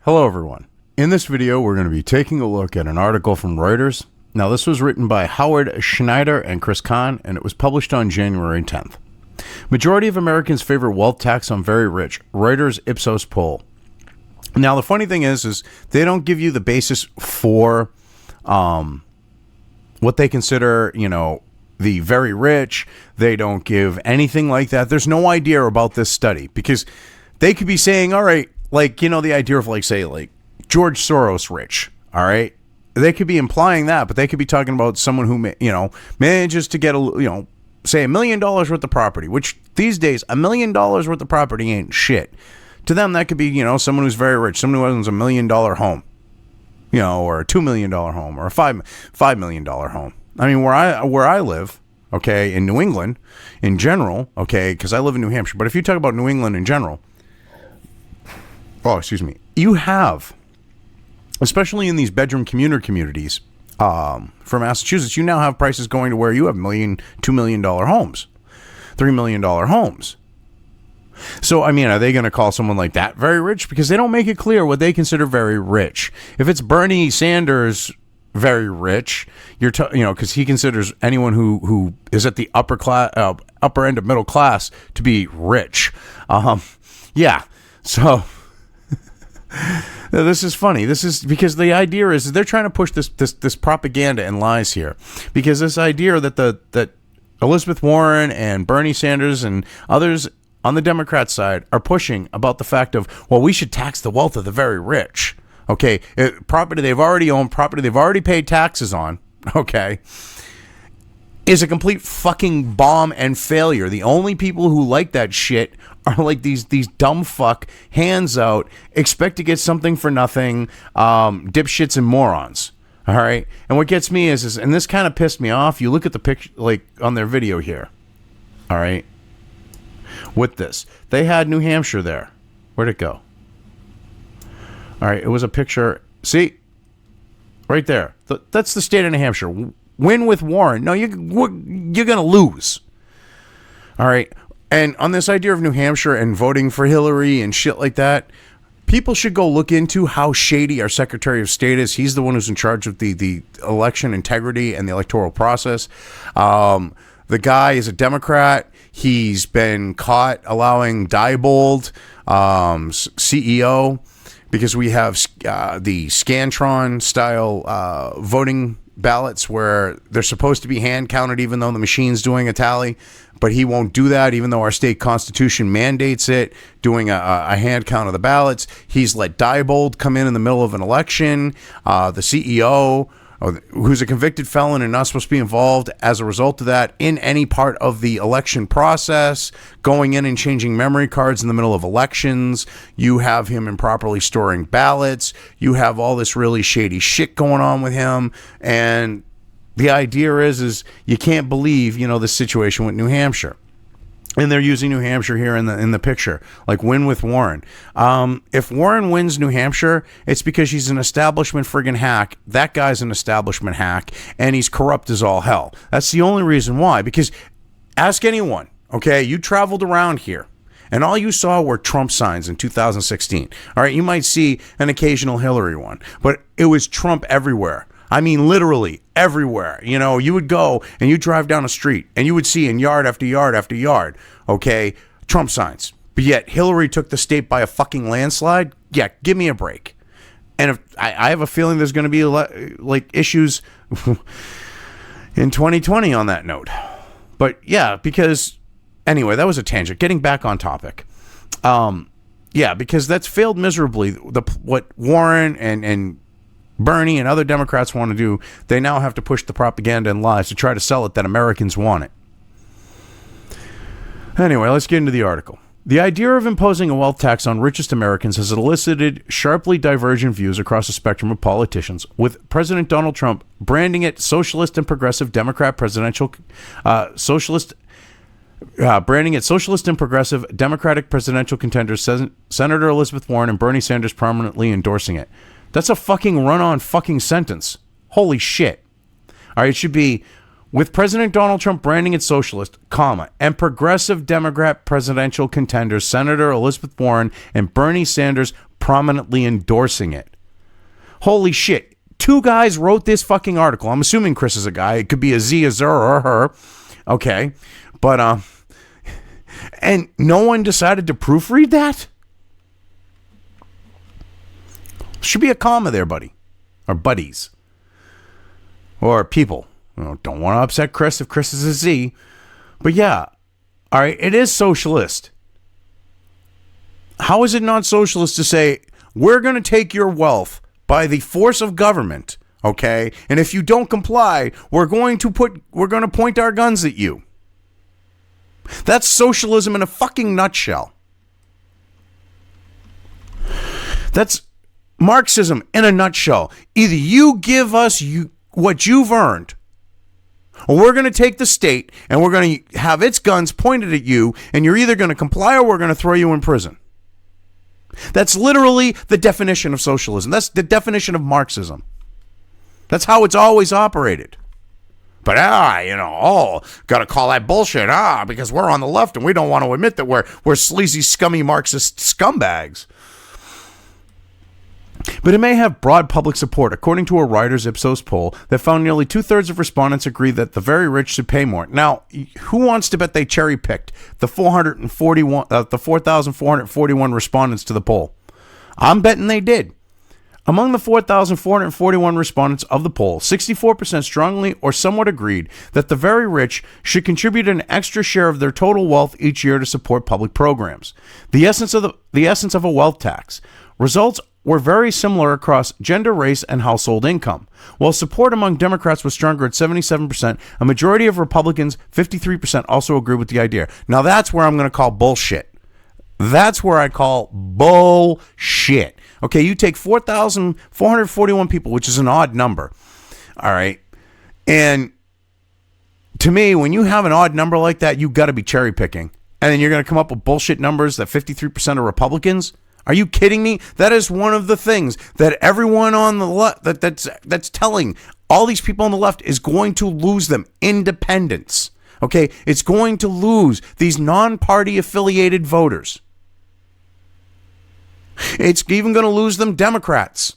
Hello everyone. In this video, we're going to be taking a look at an article from Reuters. Now, this was written by Howard Schneider and Chris Kahn, and it was published on January 10th. Majority of Americans favor wealth tax on very rich. Reuters Ipsos poll. Now, the funny thing is they don't give you the basis for what they consider, the very rich. They don't give anything like that. There's no idea about this study because they could be saying, all right, the idea of say George Soros rich, all right? They could be implying that, but they could be talking about someone who, manages to get say $1 million worth of property, which these days, $1 million worth of property ain't shit. To them, that could be, someone who's very rich, someone who owns $1 million home, or a $2 million home, or a $5 million home. I mean, where I live, okay, in New England, in general, okay, because I live in New Hampshire, but if you talk about New England in general, you have, especially in these bedroom communities for Massachusetts, you now have prices going to where you have $1 million, $2 million homes, $3 million homes. So, are they going to call someone like that very rich? Because they don't make it clear what they consider very rich. If it's Bernie Sanders very rich, because he considers anyone who is at the upper end of middle class to be rich. So this is funny. This is because the idea is they're trying to push this propaganda and lies here, because this idea that Elizabeth Warren and Bernie Sanders and others on the Democrat side are pushing about the fact of, well, we should tax the wealth of the very rich. Okay, property they've already owned, property they've already paid taxes on, okay, is a complete fucking bomb and failure. The only people who like that shit are like these dumb fuck, hands out, expect to get something for nothing, dipshits and morons. All right, and what gets me is and this kind of pissed me off. You look at the picture, on their video here. All right, with this, they had New Hampshire there. Where'd it go? All right, it was a picture. See, right there. That's the state of New Hampshire. Win with Warren. No, you're gonna lose. All right. And on this idea of New Hampshire and voting for Hillary and shit like that, people should go look into how shady our Secretary of State is. He's the one who's in charge of the election integrity and the electoral process. The guy is a Democrat. He's been caught allowing Diebold, CEO, because we have the Scantron-style voting ballots where they're supposed to be hand counted even though the machine's doing a tally, but he won't do that even though our state constitution mandates it, doing a hand count of the ballots. He's let Diebold come in the middle of an election. The CEO, who's a convicted felon and not supposed to be involved as a result of that in any part of the election process, going in and changing memory cards in the middle of elections. You have him improperly storing ballots. You have all this really shady shit going on with him. And the idea is you can't believe, the situation with New Hampshire. And they're using New Hampshire here in the picture, win with Warren. If Warren wins New Hampshire, it's because he's an establishment friggin' hack. That guy's an establishment hack, and he's corrupt as all hell. That's the only reason why. Because ask anyone, okay? You traveled around here, and all you saw were Trump signs in 2016. All right, you might see an occasional Hillary one, but it was Trump everywhere. I mean, literally everywhere. You would go and you drive down a street and you would see in yard after yard after yard, okay, Trump signs. But yet Hillary took the state by a fucking landslide. Yeah, give me a break. And if I have a feeling there's going to be issues in 2020 on that note. But yeah, because anyway, that was a tangent. Getting back on topic. Because that's failed miserably. What Warren and Bernie and other Democrats want to do, they now have to push the propaganda and lies to try to sell it that Americans want it. Anyway, let's get into the article. The idea of imposing a wealth tax on richest Americans has elicited sharply divergent views across the spectrum of politicians, with President Donald Trump branding it socialist and progressive Democrat presidential Democratic presidential contenders, Senator Elizabeth Warren and Bernie Sanders prominently endorsing it. That's a fucking run-on fucking sentence. Holy shit. All right, it should be, with President Donald Trump branding it socialist, comma, and progressive Democrat presidential contenders, Senator Elizabeth Warren and Bernie Sanders prominently endorsing it. Holy shit. 2 guys wrote this fucking article. I'm assuming Chris is a guy. It could be a Z, a Zer, or a her. Okay. But, and no one decided to proofread that? Should be a comma there, buddy. Or buddies. Or people. Don't want to upset Chris if Chris is a Z. But yeah. All right. It is socialist. How is it not socialist to say, we're going to take your wealth by the force of government, okay? And if you don't comply, we're going to point our guns at you. That's socialism in a fucking nutshell. That's Marxism in a nutshell. Either you give us what you've earned, or we're going to take the state and we're going to have its guns pointed at you, and you're either going to comply or we're going to throw you in prison. That's literally the definition of socialism. That's the definition of Marxism. That's how it's always operated. But, got to call that bullshit, because we're on the left and we don't want to admit that we're sleazy, scummy Marxist scumbags. But it may have broad public support, according to a Reuters Ipsos poll that found nearly 2/3 of respondents agree that the very rich should pay more. Now, who wants to bet they cherry-picked the 4,441 respondents to the poll? I'm betting they did. Among the 4,441 respondents of the poll, 64% strongly or somewhat agreed that the very rich should contribute an extra share of their total wealth each year to support public programs. The essence of a wealth tax. Results were very similar across gender, race, and household income. While support among Democrats was stronger at 77%, a majority of Republicans, 53%, also agree with the idea. Now that's where I'm going to call bullshit. That's where I call bullshit. Okay, you take 4,441 people, which is an odd number. All right. And to me, when you have an odd number like that, you got to be cherry picking. And then you're going to come up with bullshit numbers that 53% are Republicans. Are you kidding me? That is one of the things that everyone on the left that's telling all these people on the left is going to lose them. Independence. Okay? It's going to lose these non-party affiliated voters. It's even going to lose them Democrats.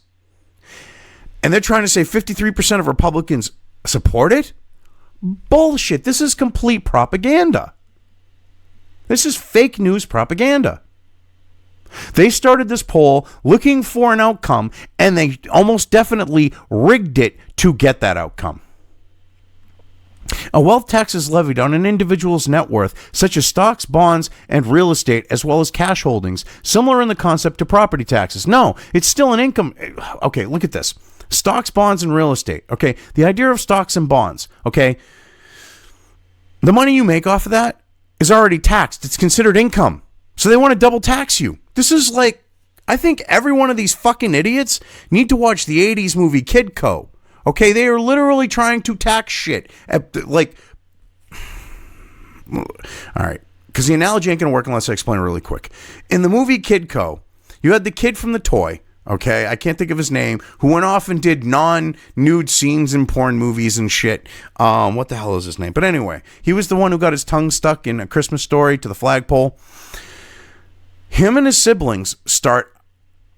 And they're trying to say 53% of Republicans support it? Bullshit. This is complete propaganda. This is fake news propaganda. They started this poll looking for an outcome, and they almost definitely rigged it to get that outcome. A wealth tax is levied on an individual's net worth, such as stocks, bonds, and real estate, as well as cash holdings, similar in the concept to property taxes. No, it's still an income. Okay, look at this. Stocks, bonds, and real estate. Okay, the idea of stocks and bonds. Okay, the money you make off of that is already taxed. It's considered income. So they want to double tax you. This is like, I think every one of these fucking idiots need to watch the 80s movie Kid Co. Okay, they are literally trying to tax shit. All right, because the analogy ain't going to work unless I explain it really quick. In the movie Kid Co., you had the kid from the toy, okay, I can't think of his name, who went off and did non-nude scenes in porn movies and shit. What the hell is his name? But anyway, he was the one who got his tongue stuck in A Christmas Story to the flagpole. Him and his siblings start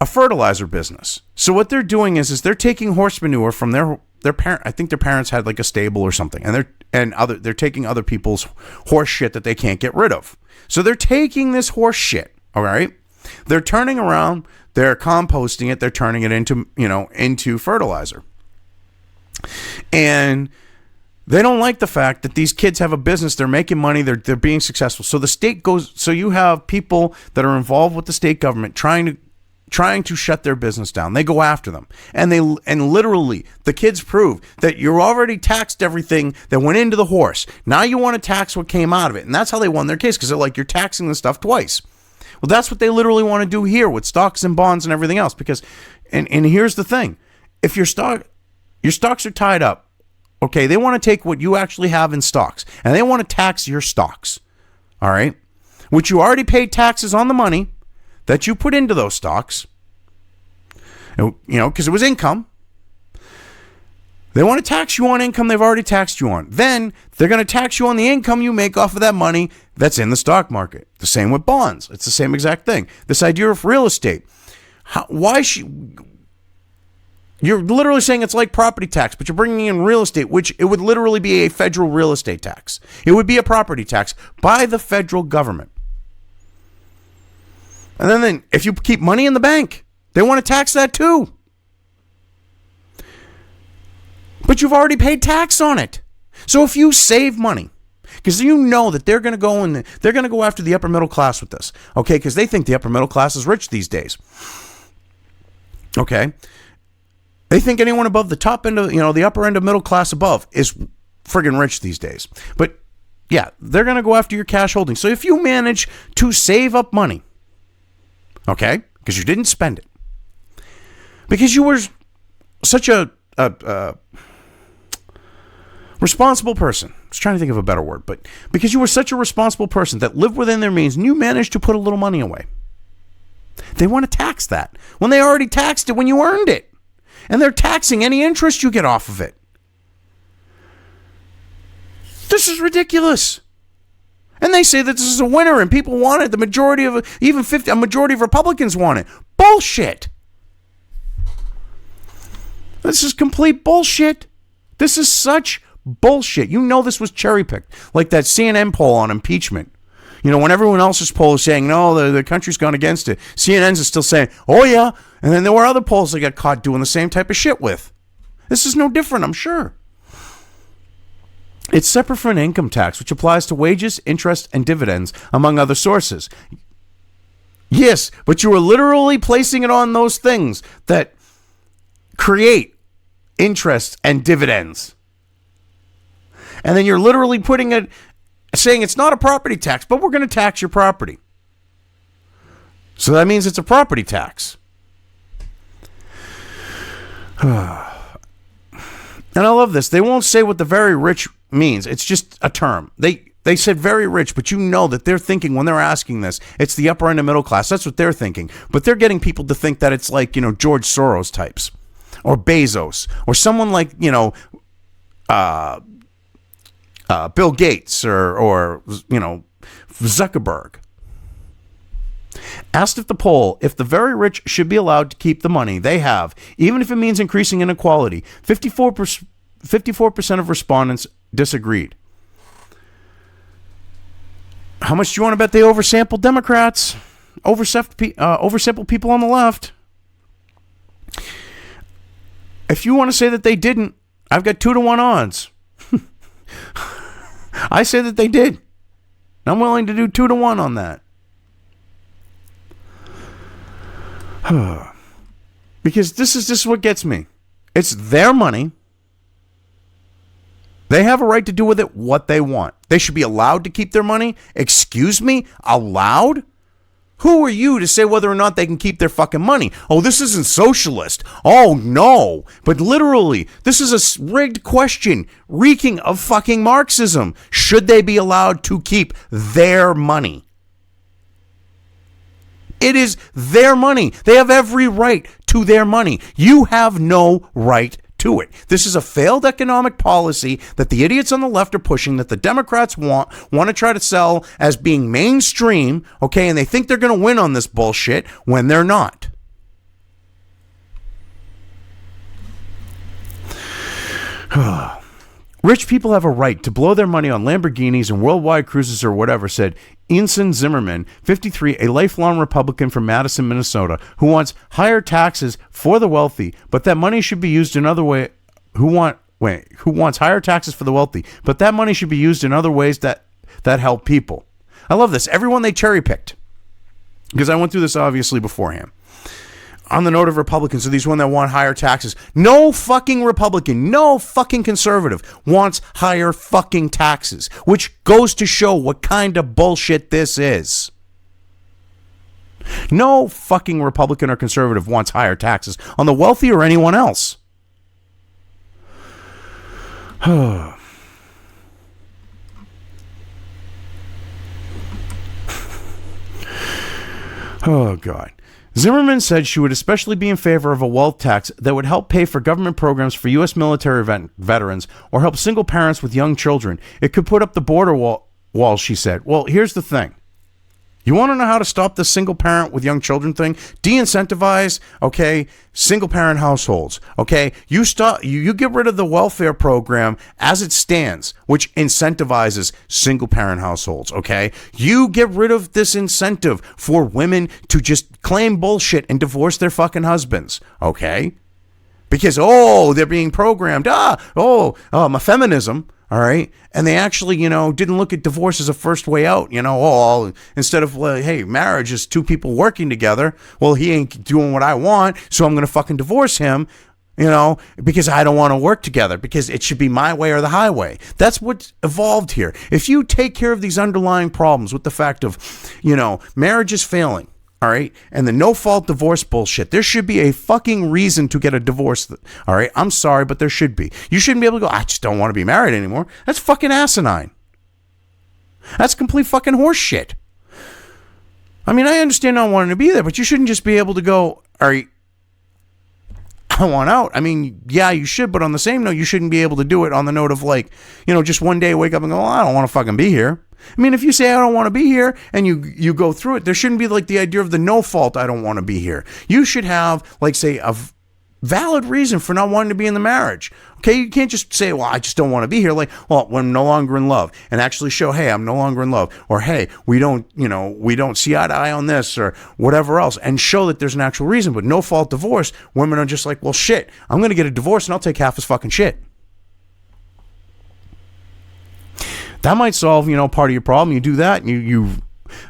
a fertilizer business. So what they're doing is they're taking horse manure from their parent. I think their parents had like a stable or something, and they're taking other people's horse shit that they can't get rid of. So they're taking this horse shit. All right, they're turning around, they're composting it, they're turning it into fertilizer, and they don't like the fact that these kids have a business, they're making money, they're being successful. So the state goes, so you have people that are involved with the state government trying to shut their business down. They go after them. And literally the kids prove that you're already taxed everything that went into the horse. Now you want to tax what came out of it. And that's how they won their case, because they're like, you're taxing the stuff twice. Well, that's what they literally want to do here with stocks and bonds and everything else. Because, and here's the thing, if your stocks are tied up, okay, they want to take what you actually have in stocks and they want to tax your stocks. All right, which you already paid taxes on the money that you put into those stocks, because it was income. They want to tax you on income they've already taxed you on. Then they're going to tax you on the income you make off of that money that's in the stock market. The same with bonds. It's the same exact thing. This idea of real estate. You're literally saying it's like property tax, but you're bringing in real estate, which it would literally be a federal real estate tax. It would be a property tax by the federal government. And then if you keep money in the bank, they want to tax that too. But you've already paid tax on it. So if you save money, because you know that they're going to go after the upper middle class with this, okay? Because they think the upper middle class is rich these days, okay? They think anyone above the top end of, the upper end of middle class above is friggin' rich these days. But yeah, they're going to go after your cash holdings. So if you manage to save up money, okay, because you didn't spend it, because you were such a responsible person. I was trying to think of a better word, but because you were such a responsible person that lived within their means and you managed to put a little money away, they want to tax that when they already taxed it when you earned it. And they're taxing any interest you get off of it. This is ridiculous. And they say that this is a winner and people want it. The majority of, a majority of Republicans want it. Bullshit. This is complete bullshit. This is such bullshit. You know this was cherry-picked. Like that CNN poll on impeachment. When everyone else's poll is saying, no, the country's gone against it, CNN's is still saying, oh, yeah. And then there were other polls that got caught doing the same type of shit with. This is no different, I'm sure. It's separate from an income tax, which applies to wages, interest, and dividends, among other sources. Yes, but you are literally placing it on those things that create interest and dividends. And then you're literally putting it, saying it's not a property tax, but we're going to tax your property. So that means it's a property tax. And I love this. They won't say what the very rich means. It's just a term. They said very rich, but you know that they're thinking when they're asking this, it's the upper end of middle class. That's what they're thinking. But they're getting people to think that it's like, George Soros types or Bezos or someone like, Bill Gates or Zuckerberg. Asked if the very rich should be allowed to keep the money they have, even if it means increasing inequality, 54% of respondents disagreed. How much do you want to bet they oversampled Democrats? Oversampled people on the left? If you want to say that they didn't, I've got 2-to-1 odds. I say that they did. I'm willing to do 2-to-1 on that. Because this is what gets me. It's their money. They have a right to do with it what they want. They should be allowed to keep their money. Excuse me? Allowed? Who are you to say whether or not they can keep their fucking money? Oh, this isn't socialist. Oh, no. But literally, this is a rigged question reeking of fucking Marxism. Should they be allowed to keep their money? It is their money. They have every right to their money. You have no right to it. This is a failed economic policy that the idiots on the left are pushing, that the Democrats want to try to sell as being mainstream, okay, and they think they're going to win on this bullshit when they're not. Rich people have a right to blow their money on Lamborghinis and worldwide cruises or whatever, said Ensign Zimmerman, 53, a lifelong Republican from Madison, Minnesota, who wants higher taxes for the wealthy, but that money should be used in other ways. Who wants higher taxes for the wealthy, but that money should be used in other ways that help people. I love this. Everyone they cherry picked, because I went through this obviously beforehand. On the note of Republicans, so these ones that want higher taxes. No fucking Republican, no fucking conservative wants higher fucking taxes, which goes to show what kind of bullshit this is. No fucking Republican or conservative wants higher taxes on the wealthy or anyone else. Oh, God. Zimmerman said she would especially be in favor of a wealth tax that would help pay for government programs for U.S. military veterans or help single parents with young children. It could put up the border wall, she said. Well, here's the thing. You want to know how to stop this single parent with young children thing? De-incentivize, okay, single parent households, okay? You get rid of the welfare program as it stands, which incentivizes single parent households, okay? You get rid of this incentive for women to just claim bullshit and divorce their fucking husbands, okay? Because, they're being programmed. My feminism. All right. And they actually, didn't look at divorce as a first way out, instead of, hey, marriage is two people working together. Well, he ain't doing what I want, so I'm going to fucking divorce him, because I don't want to work together, because it should be my way or the highway. That's what evolved here. If you take care of these underlying problems with the fact of, marriage is failing. All right. And the no fault divorce bullshit. There should be a fucking reason to get a divorce. All right. I'm sorry, but there should be. You shouldn't be able to go, I just don't want to be married anymore. That's fucking asinine. That's complete fucking horse shit. I mean, I understand not wanting to be there, but you shouldn't just be able to go, all right, I want out. I mean, yeah, you should, but on the same note, you shouldn't be able to do it on the note of just one day wake up and go, I don't want to fucking be here. I mean, if you say I don't want to be here and you go through it, there shouldn't be the idea of the no fault I don't want to be here. You should have say a valid reason for not wanting to be in the marriage. Okay, you can't just say, well, I just don't want to be here. When I'm no longer in love, and actually show, hey, I'm no longer in love, or hey, we don't see eye to eye on this or whatever else, and show that there's an actual reason. But no fault divorce, women are just like, well, shit, I'm going to get a divorce and I'll take half his fucking shit. That might solve, part of your problem. You do that, and you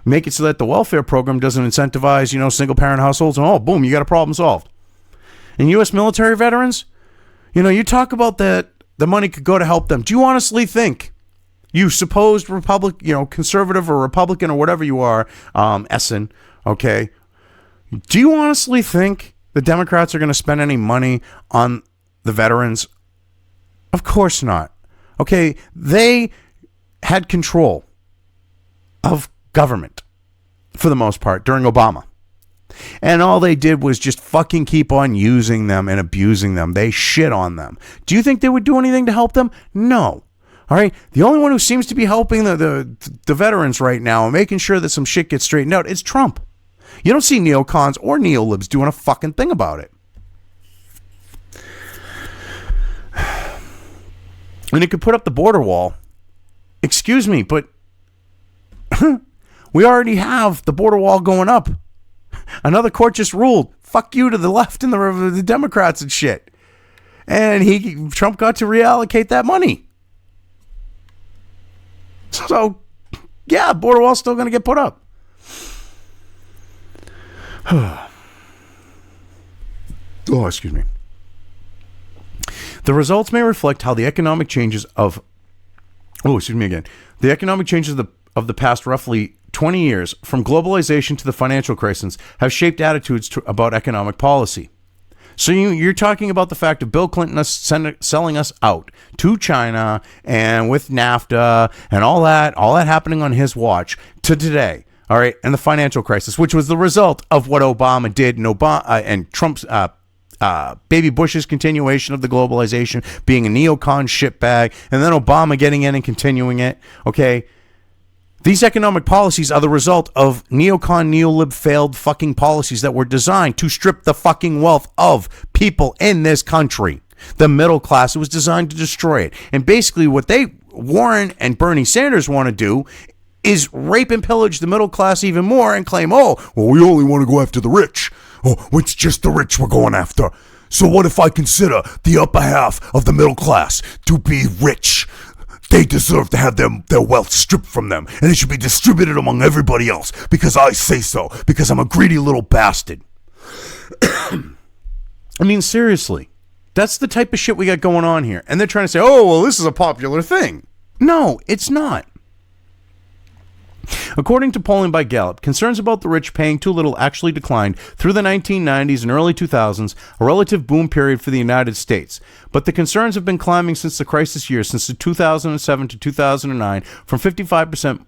make it so that the welfare program doesn't incentivize, single-parent households, and boom, you got a problem solved. And U.S. military veterans, you talk about that the money could go to help them. Do you honestly think, you supposed conservative or Republican or whatever you are, Essen, okay, do you honestly think the Democrats are going to spend any money on the veterans? Of course not. Okay, they had control of government for the most part during Obama. And all they did was just fucking keep on using them and abusing them. They shit on them. Do you think they would do anything to help them? No. All right. The only one who seems to be helping the veterans right now and making sure that some shit gets straightened out is Trump. You don't see neocons or neolibs doing a fucking thing about it. And it could put up the border wall. Excuse me, but we already have the border wall going up. Another court just ruled, fuck you to the left and the Democrats and shit. And Trump got to reallocate that money. So, yeah, border wall's still going to get put up. Excuse me. The results may reflect how the economic changes of the economic changes of the past roughly 20 years, from globalization to the financial crisis, have shaped attitudes about economic policy. So you're talking about the fact of Bill Clinton selling us out to China, and with NAFTA and all that happening on his watch, to today. All right, and the financial crisis, which was the result of what Obama did, and Trump's baby Bush's continuation of the globalization, being a neocon shitbag, and then Obama getting in and continuing it. Okay, these economic policies are the result of neocon, neolib failed fucking policies that were designed to strip the fucking wealth of people in this country. The middle class, it was designed to destroy it. And basically what Warren and Bernie Sanders want to do is rape and pillage the middle class even more and claim, we only want to go after the rich. It's just the rich we're going after. So what if I consider the upper half of the middle class to be rich? They deserve to have their wealth stripped from them, and it should be distributed among everybody else because I say so, because I'm a greedy little bastard. I mean, seriously, that's the type of shit we got going on here. And they're trying to say, this is a popular thing. No, it's not. According to polling by Gallup, concerns about the rich paying too little actually declined through the 1990s and early 2000s, a relative boom period for the United States. But the concerns have been climbing since the crisis years, since the 2007 to 2009, from 55%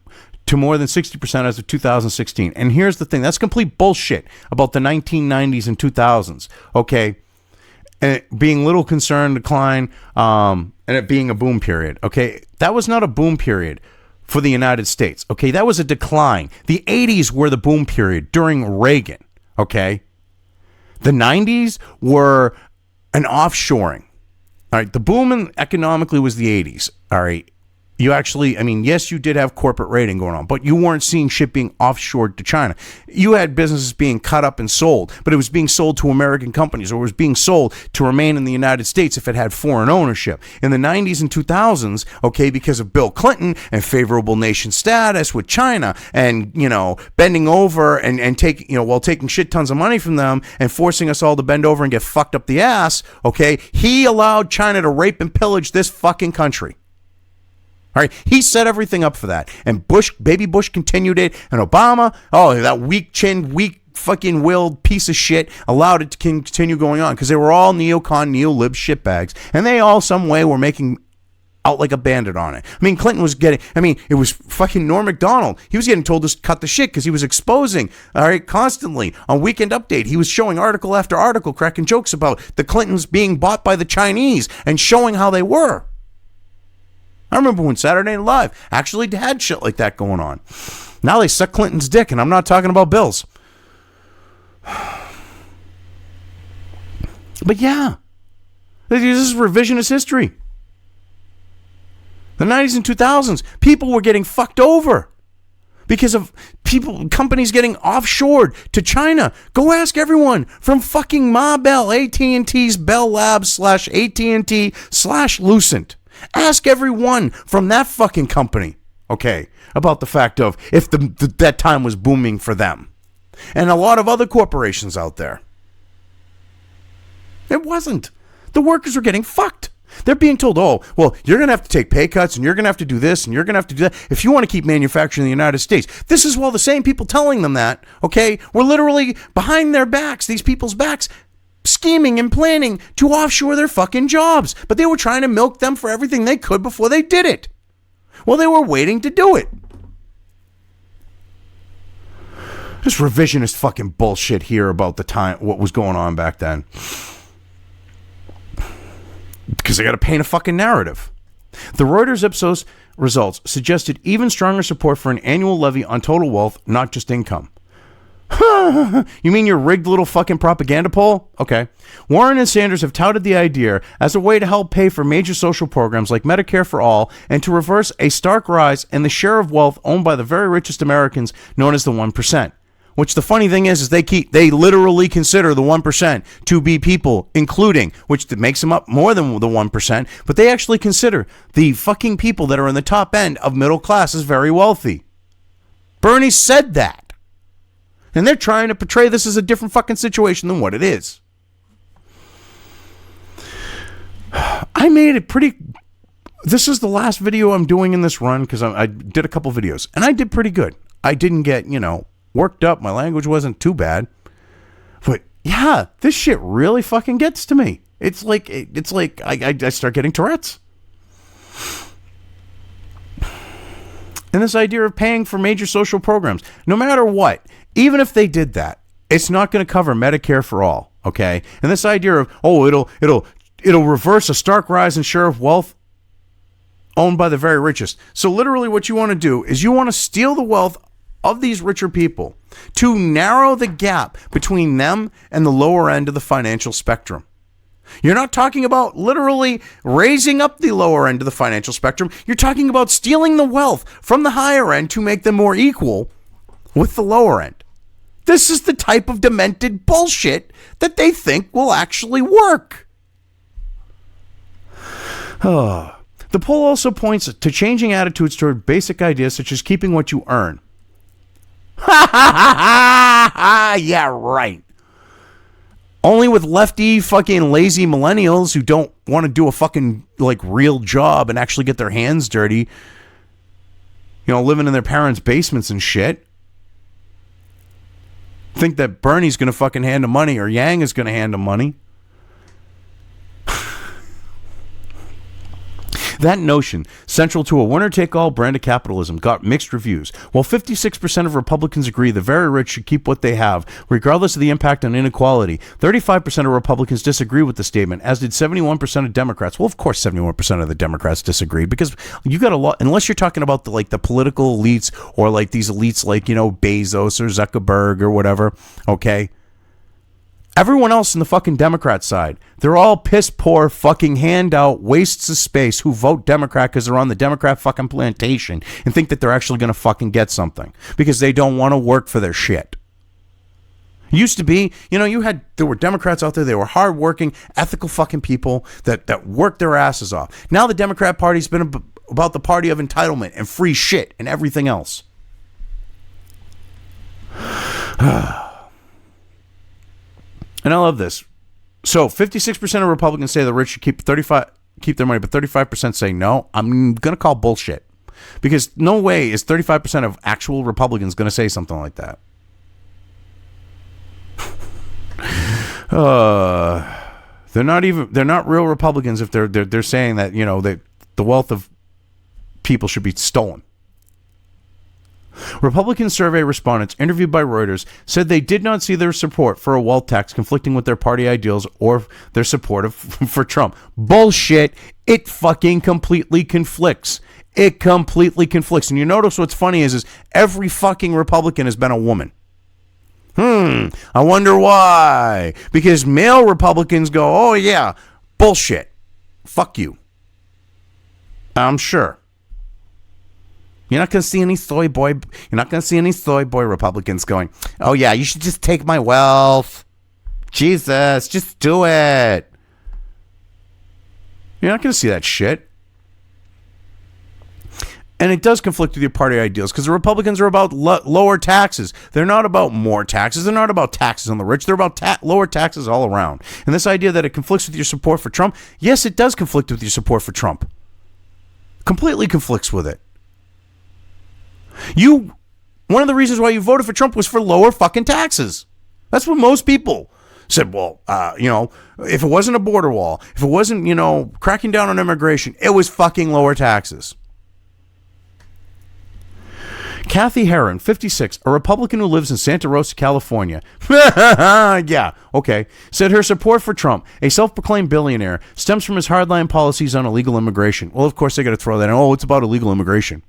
to more than 60% as of 2016. And here's the thing, that's complete bullshit about the 1990s and 2000s, okay? And it being little concern decline, and it being a boom period, okay? That was not a boom period. for the United States. Okay, that was a decline. The 80s were the boom period during Reagan. Okay, the 90s were an offshoring. All right, the boom economically was the 80s. All right. You actually, I mean, yes, you did have corporate raiding going on, but you weren't seeing shit being offshored to China. You had businesses being cut up and sold, but it was being sold to American companies, or it was being sold to remain in the United States if it had foreign ownership. In the 90s and 2000s, okay, because of Bill Clinton and favorable nation status with China and, you know, bending over and taking, you know, while taking shit tons of money from them and forcing us all to bend over and get fucked up the ass, okay, he allowed China to rape and pillage this fucking country. All right, he set everything up for that. And baby Bush continued it. And Obama, that weak-chinned, weak fucking willed piece of shit allowed it to continue going on because they were all neocon, neo-lib shitbags. And they all some way were making out like a bandit on it. I mean, Clinton was getting, it was fucking Norm Macdonald. He was getting told to cut the shit because he was exposing, all right, constantly on Weekend Update. He was showing article after article, cracking jokes about the Clintons being bought by the Chinese and showing how they were. I remember when Saturday Night Live actually had shit like that going on. Now they suck Clinton's dick, and I'm not talking about Bill's. But yeah, this is revisionist history. The 90s and 2000s, people were getting fucked over because of companies getting offshored to China. Go ask everyone from fucking Ma Bell, AT&T's Bell Labs / AT&T / Lucent. Ask everyone from that fucking company, okay, about the fact of if that time was booming for them. And a lot of other corporations out there. It wasn't. The workers were getting fucked. They're being told, oh, well, you're going to have to take pay cuts and you're going to have to do this and you're going to have to do that if you want to keep manufacturing in the United States. This is the same people telling them that, okay, we're literally behind their backs, these people's backs, scheming and planning to offshore their fucking jobs. But they were trying to milk them for everything they could before they did it. Well, they were waiting to do it. This revisionist fucking bullshit here about the time, what was going on back then. Because they got to paint a fucking narrative. The Reuters Ipsos results suggested even stronger support for an annual levy on total wealth, not just income. You mean your rigged little fucking propaganda poll? Okay. Warren and Sanders have touted the idea as a way to help pay for major social programs like Medicare for All and to reverse a stark rise in the share of wealth owned by the very richest Americans, known as the 1%. Which the funny thing is they literally consider the 1% to be people, including, which makes them up more than the 1%, but they actually consider the fucking people that are in the top end of middle class as very wealthy. Bernie said that. And they're trying to portray this as a different fucking situation than what it is. I made it pretty... This is the last video I'm doing in this run because I did a couple videos. And I did pretty good. I didn't get, worked up. My language wasn't too bad. But yeah, this shit really fucking gets to me. It's like I start getting Tourette's. And this idea of paying for major social programs, no matter what, even if they did that, it's not going to cover Medicare for all, okay? And this idea of, it'll reverse a stark rise in share of wealth owned by the very richest. So literally what you want to do is you want to steal the wealth of these richer people to narrow the gap between them and the lower end of the financial spectrum. You're not talking about literally raising up the lower end of the financial spectrum. You're talking about stealing the wealth from the higher end to make them more equal with the lower end. This is the type of demented bullshit that they think will actually work. The poll also points to changing attitudes toward basic ideas such as keeping what you earn. Yeah, right. Only with lefty fucking lazy millennials who don't want to do a fucking real job and actually get their hands dirty, living in their parents' basements and shit. Think that Bernie's going to fucking hand them money or Yang is going to hand them money. That notion, central to a winner-take-all brand of capitalism, got mixed reviews. While 56% of Republicans agree the very rich should keep what they have, regardless of the impact on inequality, 35% of Republicans disagree with the statement, as did 71% of Democrats. Well, of course 71% of the Democrats disagree, because you got a lot, unless you're talking about the political elites, or like these elites like, Bezos or Zuckerberg or whatever, okay? Everyone else in the fucking Democrat side, they're all piss poor fucking handout wastes of space who vote Democrat because they're on the Democrat fucking plantation and think that they're actually going to fucking get something because they don't want to work for their shit. Used to be, there were Democrats out there, they were hardworking, ethical fucking people that worked their asses off. Now the Democrat Party's been about the party of entitlement and free shit and everything else. And I love this. So 56% of Republicans say the rich should keep their money, but 35% say no. I'm going to call bullshit. Because no way is 35% of actual Republicans going to say something like that. They're not real Republicans if they're saying that, that the wealth of people should be stolen. Republican survey respondents interviewed by Reuters said they did not see their support for a wealth tax conflicting with their party ideals or their support for Trump. Bullshit. It fucking completely conflicts. It completely conflicts. And you notice what's funny is every fucking Republican has been a woman. I wonder why. Because male Republicans go, oh yeah, bullshit. Fuck you. I'm sure. You're not going to see any soy boy Republicans going, oh yeah, you should just take my wealth. Jesus, just do it. You're not going to see that shit. And it does conflict with your party ideals because the Republicans are about lower taxes. They're not about more taxes. They're not about taxes on the rich. They're about lower taxes all around. And this idea that it conflicts with your support for Trump, yes, it does conflict with your support for Trump. Completely conflicts with it. One of the reasons why you voted for Trump was for lower fucking taxes. That's what most people said. Well, if it wasn't a border wall, if it wasn't, cracking down on immigration, it was fucking lower taxes. Kathy Herron, 56, a Republican who lives in Santa Rosa, California. Yeah, okay. Said her support for Trump, a self-proclaimed billionaire, stems from his hardline policies on illegal immigration. Well, of course, they got to throw that in. Oh, it's about illegal immigration.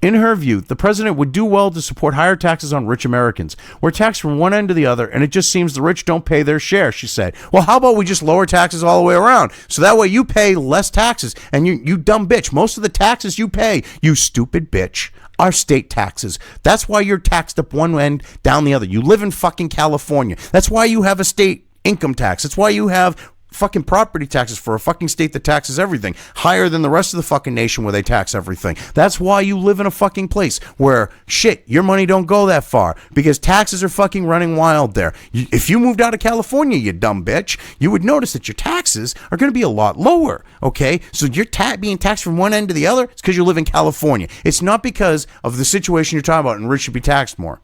In her view, the president would do well to support higher taxes on rich Americans. We're taxed from one end to the other, and it just seems the rich don't pay their share, she said. Well, how about we just lower taxes all the way around? So that way you pay less taxes. And you dumb bitch, most of the taxes you pay, you stupid bitch, are state taxes. That's why you're taxed up one end, down the other. You live in fucking California. That's why you have a state income tax. That's why you have fucking property taxes for a fucking state that taxes everything higher than the rest of the fucking nation where they tax everything. That's why you live in a fucking place where shit, your money don't go that far because taxes are fucking running wild there. If you moved out of California, you dumb bitch, you would notice that your taxes are going to be a lot lower. Okay, so you're being taxed from one end to the other. It's because you live in California. It's not because of the situation you're talking about and rich should be taxed more.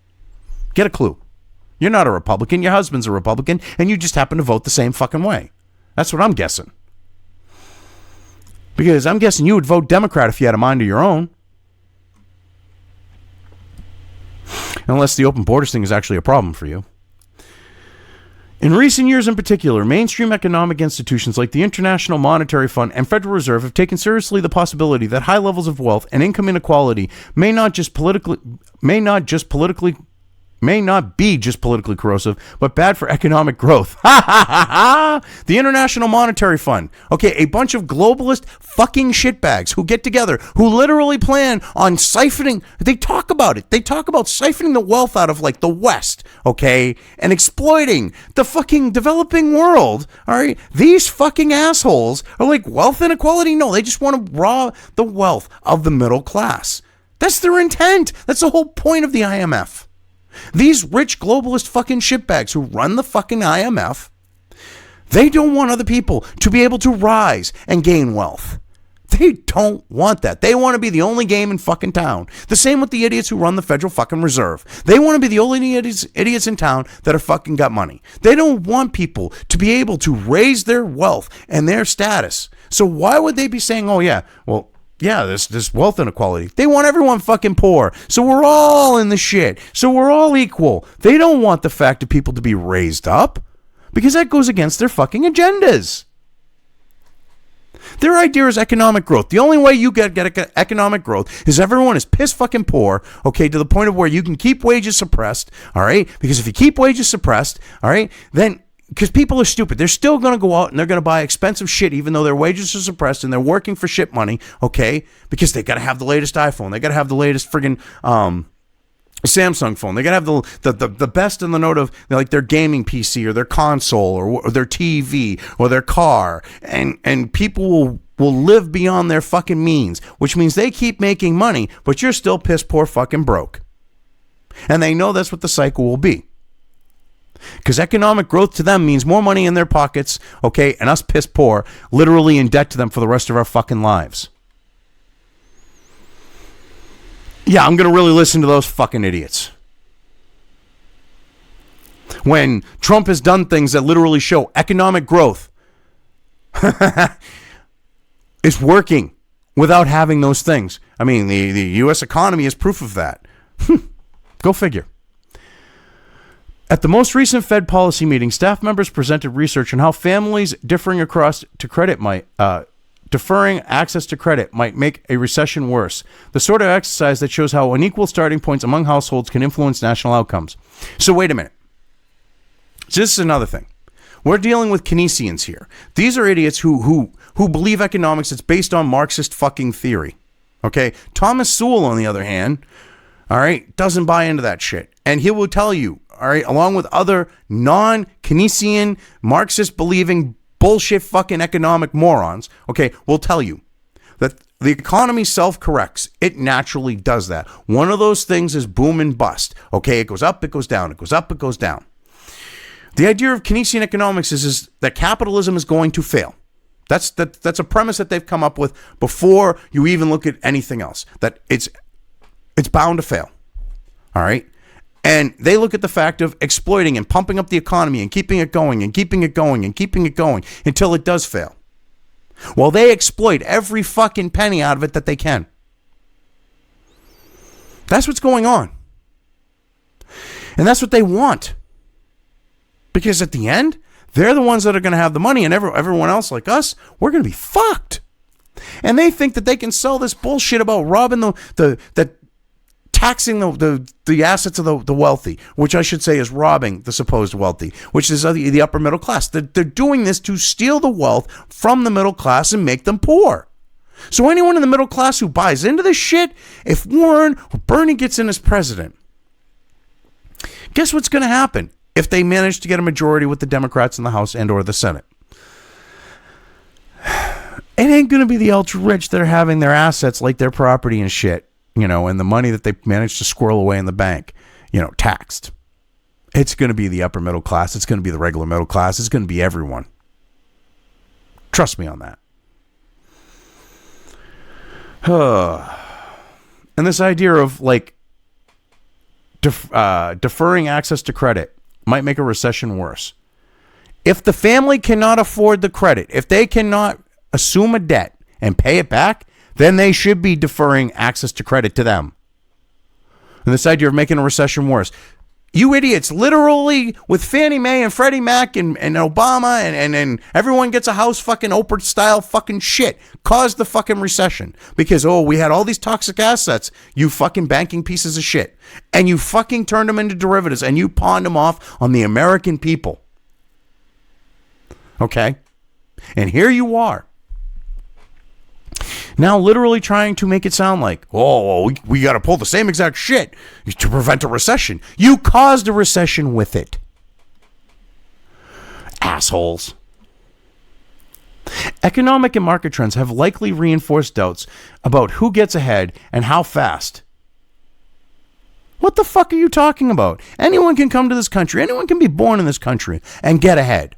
Get a clue. You're not a Republican. Your husband's a Republican, and you just happen to vote the same fucking way. That's what I'm guessing. Because I'm guessing you would vote Democrat if you had a mind of your own. Unless the open borders thing is actually a problem for you. In recent years in particular, mainstream economic institutions like the International Monetary Fund and Federal Reserve have taken seriously the possibility that high levels of wealth and income inequality may not be just politically corrosive, but bad for economic growth. The International Monetary Fund. Okay, a bunch of globalist fucking shitbags who get together, who literally plan on siphoning, they talk about it. They talk about siphoning the wealth out of like the West, okay, and exploiting the fucking developing world. All right, these fucking assholes are like wealth inequality. No, they just want to rob the wealth of the middle class. That's their intent. That's the whole point of the IMF. These rich globalist fucking shitbags who run the fucking IMF, they don't want other people to be able to rise and gain wealth. They don't want that. They want to be the only game in fucking town. The same with the idiots who run the Federal fucking Reserve. They want to be the only idiots in town that are fucking got money. They don't want people to be able to raise their wealth and their status. So why would they be saying, oh yeah, well, yeah, there's wealth inequality. They want everyone fucking poor. So we're all in the shit. So we're all equal. They don't want the fact of people to be raised up because that goes against their fucking agendas. Their idea is economic growth. The only way you get economic growth is everyone is piss fucking poor, okay, to the point of where you can keep wages suppressed, all right? Because if you keep wages suppressed, all right, then because people are stupid. They're still going to go out and they're going to buy expensive shit even though their wages are suppressed and they're working for shit money, okay? Because they got to have the latest iPhone. They got to have the latest friggin' Samsung phone. They got to have the best in the note of like their gaming PC or their console or their TV or their car. And people will live beyond their fucking means, which means they keep making money, but you're still piss poor fucking broke. And they know that's what the cycle will be. Because economic growth to them means more money in their pockets, okay, and us piss poor, literally in debt to them for the rest of our fucking lives. Yeah, I'm going to really listen to those fucking idiots. When Trump has done things that literally show economic growth is working without having those things. I mean, the U.S. economy is proof of that. Go figure. At the most recent Fed policy meeting, staff members presented research on how families deferring access to credit might make a recession worse. The sort of exercise that shows how unequal starting points among households can influence national outcomes. So wait a minute. So this is another thing. We're dealing with Keynesians here. These are idiots who believe economics is based on Marxist fucking theory. Okay? Thomas Sowell, on the other hand, all right, doesn't buy into that shit. And he will tell you, all right, along with other non-Keynesian, Marxist-believing bullshit fucking economic morons, okay, will tell you that the economy self-corrects. It naturally does that. One of those things is boom and bust. Okay, it goes up, it goes down, it goes up, it goes down. The idea of Keynesian economics is that capitalism is going to fail. That's a premise that they've come up with before you even look at anything else. That it's bound to fail. All right? And they look at the fact of exploiting and pumping up the economy and keeping it going and keeping it going and keeping it going until it does fail. Well, they exploit every fucking penny out of it that they can. That's what's going on. And that's what they want. Because at the end, they're the ones that are going to have the money, and everyone else like us, we're going to be fucked. And they think that they can sell this bullshit about robbing taxing the assets of the wealthy, which I should say is robbing the supposed wealthy, which is the upper middle class. They're doing this to steal the wealth from the middle class and make them poor. So anyone in the middle class who buys into this shit, if Warren or Bernie gets in as president, guess what's going to happen if they manage to get a majority with the Democrats in the House and or the Senate? It ain't going to be the ultra rich that are having their assets like their property and shit, and the money that they managed to squirrel away in the bank, taxed. It's going to be the upper middle class. It's going to be the regular middle class. It's going to be everyone. Trust me on that. And this idea of deferring access to credit might make a recession worse. If the family cannot afford the credit, if they cannot assume a debt and pay it back, then they should be deferring access to credit to them. And this idea of making a recession worse. You idiots, literally, with Fannie Mae and Freddie Mac and Obama and everyone gets a house fucking Oprah style fucking shit, caused the fucking recession. Because, we had all these toxic assets, you fucking banking pieces of shit. And you fucking turned them into derivatives and you pawned them off on the American people. Okay? And here you are. Now literally trying to make it sound like, we got to pull the same exact shit to prevent a recession. You caused a recession with it. Assholes. Economic and market trends have likely reinforced doubts about who gets ahead and how fast. What the fuck are you talking about? Anyone can come to this country. Anyone can be born in this country and get ahead.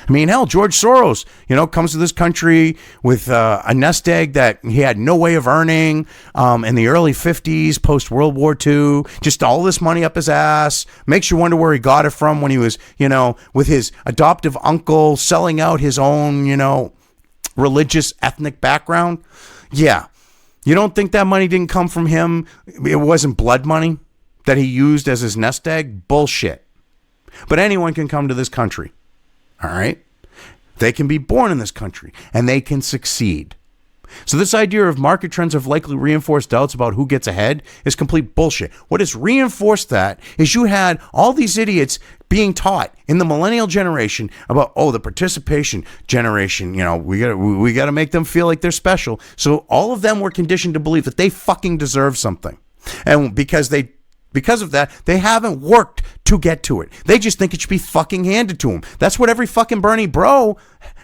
I mean, hell, George Soros, comes to this country with a nest egg that he had no way of earning in the early 50s, post World War II, just all this money up his ass. Makes you wonder where he got it from when he was, with his adoptive uncle selling out his own, religious ethnic background. Yeah. You don't think that money didn't come from him? It wasn't blood money that he used as his nest egg? Bullshit. But anyone can come to this country. All right? They can be born in this country and they can succeed. So this idea of market trends have likely reinforced doubts about who gets ahead is complete bullshit. What has reinforced that is you had all these idiots being taught in the millennial generation about, the participation generation, we got to make them feel like they're special. So all of them were conditioned to believe that they fucking deserve something. And because of that, they haven't worked to get to it. They just think it should be fucking handed to them. That's what every fucking Bernie bro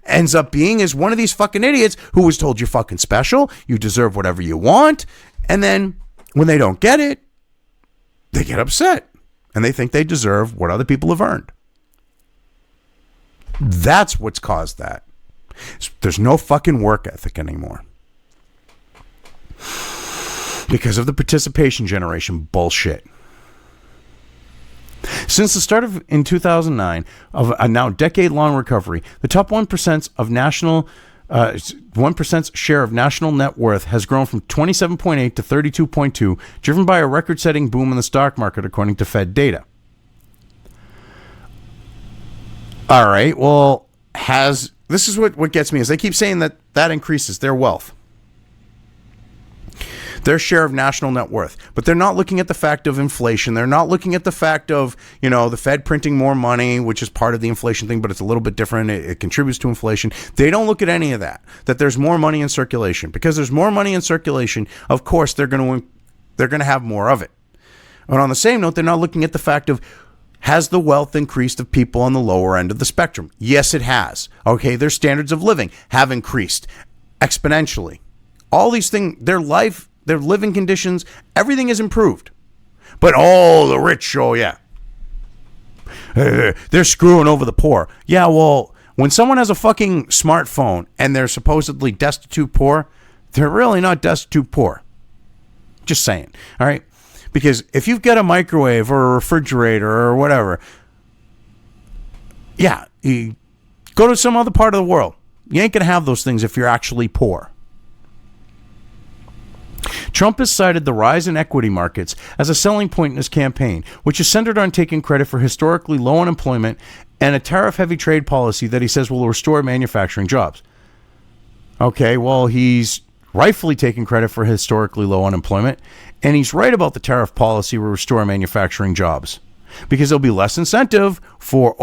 ends up being, is one of these fucking idiots who was told you're fucking special, you deserve whatever you want, and then when they don't get it, they get upset and they think they deserve what other people have earned. That's what's caused that. There's no fucking work ethic anymore because of the participation generation bullshit. Since the start of in 2009 of a now decade-long recovery, the top 1% of national 1%'s share of national net worth has grown from 27.8 to 32.2, driven by a record-setting boom in the stock market, according to Fed data. All right, well, this is what gets me is they keep saying that increases their wealth, their share of national net worth. But they're not looking at the fact of inflation. They're not looking at the fact of, the Fed printing more money, which is part of the inflation thing, but it's a little bit different. It contributes to inflation. They don't look at any of that there's more money in circulation. Because there's more money in circulation, of course, they're going to have more of it. And on the same note, they're not looking at the fact of, has the wealth increased of people on the lower end of the spectrum? Yes, it has. Okay, their standards of living have increased exponentially. All these things, their living conditions, everything is improved. But the rich, they're screwing over the poor. Yeah, well, when someone has a fucking smartphone and they're supposedly destitute poor, they're really not destitute poor. Just saying, all right? Because if you've got a microwave or a refrigerator or whatever, you go to some other part of the world. You ain't going to have those things if you're actually poor. Trump has cited the rise in equity markets as a selling point in his campaign, which is centered on taking credit for historically low unemployment and a tariff-heavy trade policy that he says will restore manufacturing jobs. Okay, well, he's rightfully taking credit for historically low unemployment, and he's right about the tariff policy will restore manufacturing jobs because there'll be less incentive for,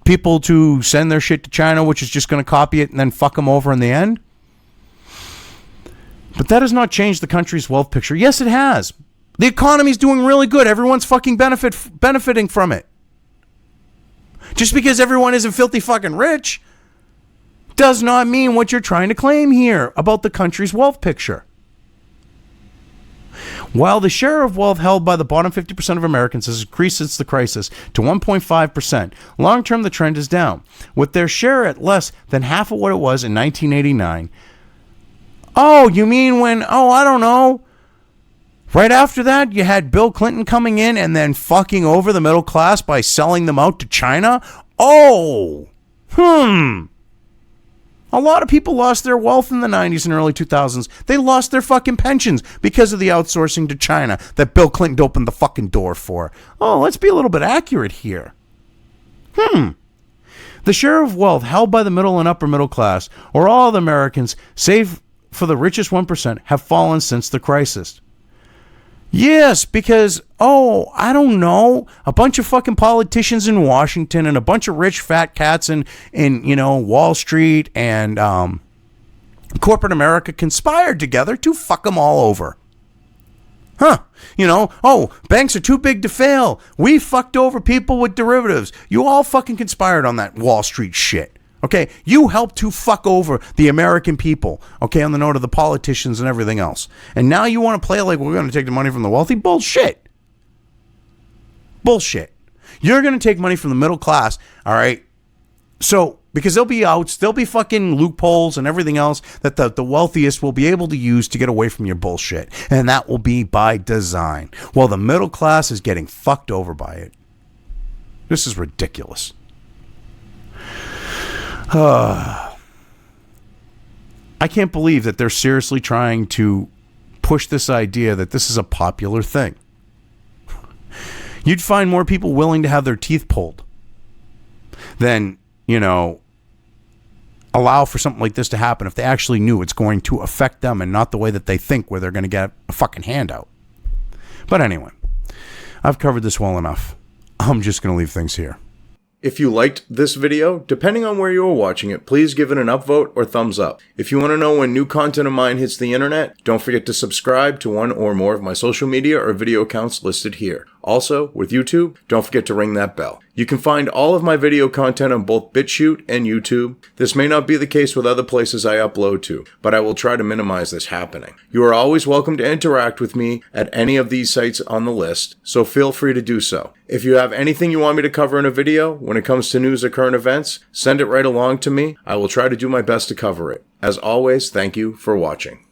people to send their shit to China, which is just going to copy it and then fuck them over in the end. But that has not changed the country's wealth picture. Yes, it has. The economy's doing really good. Everyone's fucking benefiting from it. Just because everyone isn't filthy fucking rich does not mean what you're trying to claim here about the country's wealth picture. While the share of wealth held by the bottom 50% of Americans has increased since the crisis to 1.5%, long-term the trend is down, with their share at less than half of what it was in 1989. Oh, you mean when, I don't know. Right after that, you had Bill Clinton coming in and then fucking over the middle class by selling them out to China? A lot of people lost their wealth in the 90s and early 2000s. They lost their fucking pensions because of the outsourcing to China that Bill Clinton opened the fucking door for. Let's be a little bit accurate here. The share of wealth held by the middle and upper middle class, or all the Americans, save for the richest 1%, have fallen since the crisis. Yes, because, I don't know, a bunch of fucking politicians in Washington and a bunch of rich fat cats in Wall Street and corporate America conspired together to fuck them all over. Banks are too big to fail. We fucked over people with derivatives. You all fucking conspired on that Wall Street shit. Okay, you helped to fuck over the American people, okay, on the note of the politicians and everything else. And now you want to play like we're going to take the money from the wealthy? Bullshit. You're going to take money from the middle class, all right? So, because there'll be outs, there'll be fucking loopholes and everything else that the wealthiest will be able to use to get away from your bullshit. And that will be by design. While the middle class is getting fucked over by it. This is ridiculous. I can't believe that they're seriously trying to push this idea that this is a popular thing. You'd find more people willing to have their teeth pulled than, allow for something like this to happen if they actually knew it's going to affect them and not the way that they think where they're going to get a fucking handout. But anyway, I've covered this well enough. I'm just going to leave things here. If you liked this video, depending on where you are watching it, please give it an upvote or thumbs up. If you want to know when new content of mine hits the internet, don't forget to subscribe to one or more of my social media or video accounts listed here. Also, with YouTube, don't forget to ring that bell. You can find all of my video content on both BitChute and YouTube. This may not be the case with other places I upload to, but I will try to minimize this happening. You are always welcome to interact with me at any of these sites on the list, so feel free to do so. If you have anything you want me to cover in a video, when it comes to news or current events, send it right along to me. I will try to do my best to cover it. As always, thank you for watching.